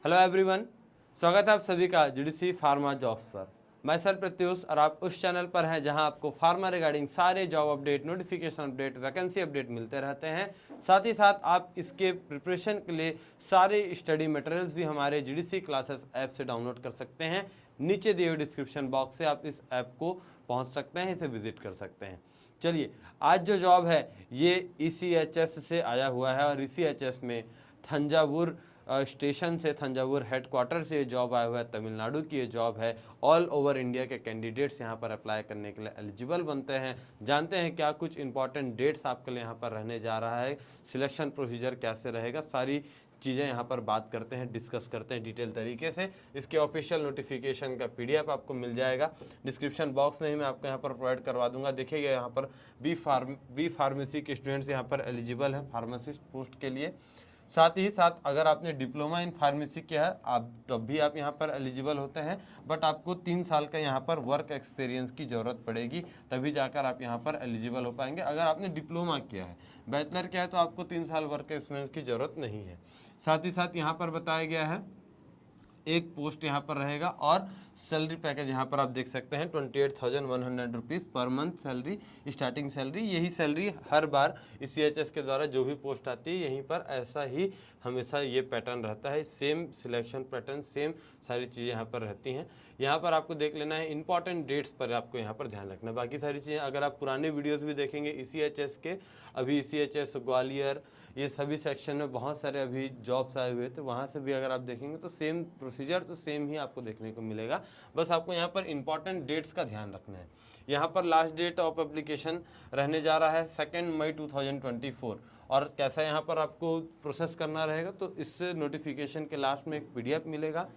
Hello everyone, स्वागत है आप सभी का जीडीसी फार्मा जॉब्स पर। मैं सर प्रत्युष और आप उस चैनल पर हैं जहां आपको फार्मा रिगार्डिंग सारे job update, notification update, vacancy update मिलते रहते हैं। साथ ही साथ आप इसके प्रिपरेशन के लिए सारे स्टडी मटेरियल्स भी हमारे जीडीसी क्लासेस ऐप से डाउनलोड कर सकते हैं। नीचे दिए हुए डिस्क्रिप्शन बॉक्स से आप इस ऐप को पहुँच सकते हैं, इसे विजिट कर सकते हैं। चलिए, आज जो जॉब है ये ECHS से आया हुआ है और ECHS में थंजावुर स्टेशन से, थंजावुर हेडक्वार्टर से ये जॉब आया हुआ है। तमिलनाडु की ये जॉब है। ऑल ओवर इंडिया के कैंडिडेट्स यहाँ पर अप्लाई करने के लिए एलिजिबल बनते हैं। जानते हैं क्या कुछ इंपॉर्टेंट डेट्स आपके लिए यहाँ पर रहने जा रहा है, सिलेक्शन प्रोसीजर कैसे रहेगा, सारी चीज़ें यहाँ पर बात करते हैं, डिस्कस करते हैं डिटेल तरीके से। इसके ऑफिशियल नोटिफिकेशन का PDF आपको मिल जाएगा, डिस्क्रिप्शन बॉक्स में ही मैं आपको यहाँ पर प्रोवाइड करवा दूंगा। देखिएगा यहाँ पर बी फार्मेसी के स्टूडेंट्स यहाँ पर एलिजिबल है फार्मासिस्ट पोस्ट के लिए। साथ ही साथ अगर आपने डिप्लोमा इन फार्मेसी किया है आप तब भी आप यहाँ पर एलिजिबल होते हैं, बट आपको 3 साल का यहाँ पर वर्क एक्सपीरियंस की ज़रूरत पड़ेगी, तभी जाकर आप यहाँ पर एलिजिबल हो पाएंगे। अगर आपने डिप्लोमा किया है, बैचलर किया है, तो आपको 3 साल वर्क एक्सपीरियंस की ज़रूरत नहीं है। साथ ही साथ यहाँ पर बताया गया है एक पोस्ट यहाँ पर रहेगा और सैलरी पैकेज यहाँ पर आप देख सकते हैं 28,100 rupees per month salary, starting salary. यही सैलरी हर बार ECHS के द्वारा जो भी पोस्ट आती है यहीं पर ऐसा ही हमेशा ये पैटर्न रहता है, सेम सिलेक्शन पैटर्न, सेम सारी चीज़ें यहाँ पर रहती हैं। यहाँ पर आपको देख लेना है, इंपॉर्टेंट डेट्स पर आपको यहाँ पर ध्यान रखना है। बाकी सारी चीज़ें अगर आप पुराने वीडियोस भी देखेंगे ECHS के, अभी ECHS ग्वालियर ये सभी सेक्शन में बहुत सारे अभी जॉब्स आए हुए, तो वहाँ से भी अगर आप देखेंगे तो सेम प्रोसीजर तो सेम ही आपको देखने को मिलेगा। बस आपको यहाँ पर इंपॉर्टेंट डेट्स का ध्यान रखना है। यहाँ पर लास्ट डेट ऑफ एप्लीकेशन रहने जा रहा है 2 मई 2024। और कैसा यहाँ पर आपको प्रोसेस करना रहेगा, तो इससे नोटिफिकेशन के लास्ट में एक PDF मिलेगा,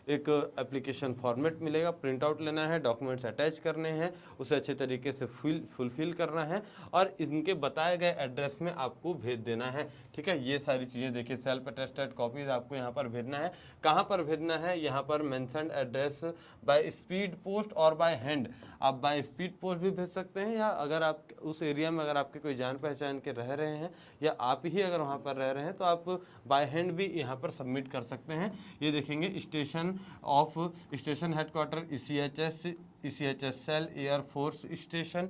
एक एप्लीकेशन फॉर्मेट मिलेगा, प्रिंट आउट लेना है, डॉक्यूमेंट्स अटैच करने हैं, उसे अच्छे तरीके से फुलफिल करना है और इनके बताए गए एड्रेस में आपको भेज देना है। ठीक है, ये सारी चीज़ें देखिए, सेल्फ अटेस्टेड कॉपीज आपको यहाँ पर भेजना है। कहाँ पर भेजना है, यहाँ पर mentioned address by speed post और बाय हैंड। आप बाय स्पीड पोस्ट भी भेज सकते हैं, या अगर आप उस एरिया में अगर आपके कोई जान पहचान के रह रहे हैं या आप ही अगर वहाँ पर रह रहे हैं तो आप बाय हैंड भी यहाँ पर सबमिट कर सकते हैं। ये देखेंगे station headquarter ECHS cell, air force station,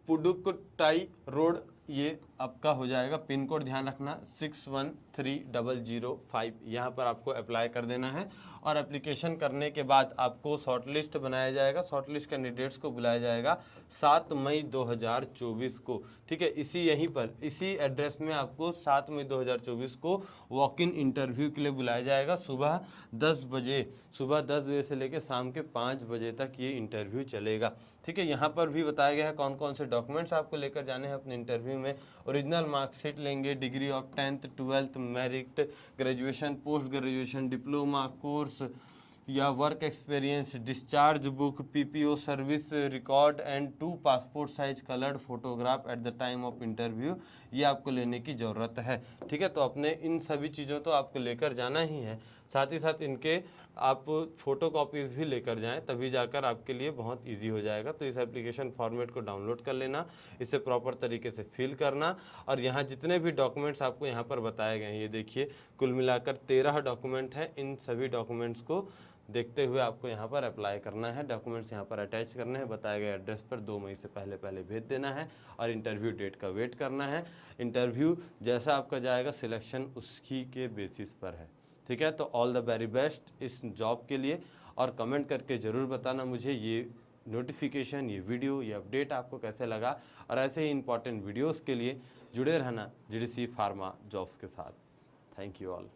Pudukkottai road, ये आपका हो जाएगा। पिन कोड ध्यान रखना 613005, यहाँ पर आपको अप्लाई कर देना है। और एप्लीकेशन करने के बाद आपको शॉर्टलिस्ट बनाया जाएगा, शॉर्टलिस्ट कैंडिडेट्स को बुलाया जाएगा 7 मई 2024 को। ठीक है, यहीं पर इसी एड्रेस में आपको 7 मई 2024 को वॉक इन इंटरव्यू के लिए बुलाया जाएगा। सुबह 10 बजे से लेकर शाम के 5 बजे तक ये इंटरव्यू चलेगा। ठीक है, यहाँ पर भी बताया गया है कौन कौन से डॉक्यूमेंट्स आपको लेकर जाने हैं अपने इंटरव्यू में। ओरिजिनल मार्कशीट लेंगे, degree of 10th 12th, merit, graduation, post graduation, diploma course या work experience, discharge book, PPO service record and 2 passport size coloured photograph at the time of interview, ये आपको लेने की ज़रूरत है। ठीक है, तो अपने इन सभी चीज़ों तो आपको लेकर जाना ही है, साथ ही साथ इनके आप फ़ोटो कॉपीज़ भी लेकर जाएं, तभी जाकर आपके लिए बहुत इजी हो जाएगा। तो इस एप्लीकेशन फॉर्मेट को डाउनलोड कर लेना, इसे प्रॉपर तरीके से फिल करना, और यहाँ जितने भी डॉक्यूमेंट्स आपको यहाँ पर बताए गए हैं, ये देखिए कुल मिलाकर 13 डॉक्यूमेंट हैं। इन सभी डॉक्यूमेंट्स को देखते हुए आपको यहाँ पर अप्लाई करना है, डॉक्यूमेंट्स यहाँ पर अटैच करने हैं, बताए गए एड्रेस पर 2 मई से पहले भेज देना है और इंटरव्यू डेट का वेट करना है। इंटरव्यू जैसा आपका जाएगा, सिलेक्शन उसकी के बेसिस पर है। ठीक है, तो ऑल द वेरी बेस्ट इस जॉब के लिए, और कमेंट करके ज़रूर बताना मुझे ये नोटिफिकेशन, ये वीडियो, ये अपडेट आपको कैसे लगा। और ऐसे ही इंपॉर्टेंट वीडियोज़ के लिए जुड़े रहना जीडीसी फार्मा जॉब्स के साथ। Thank you all.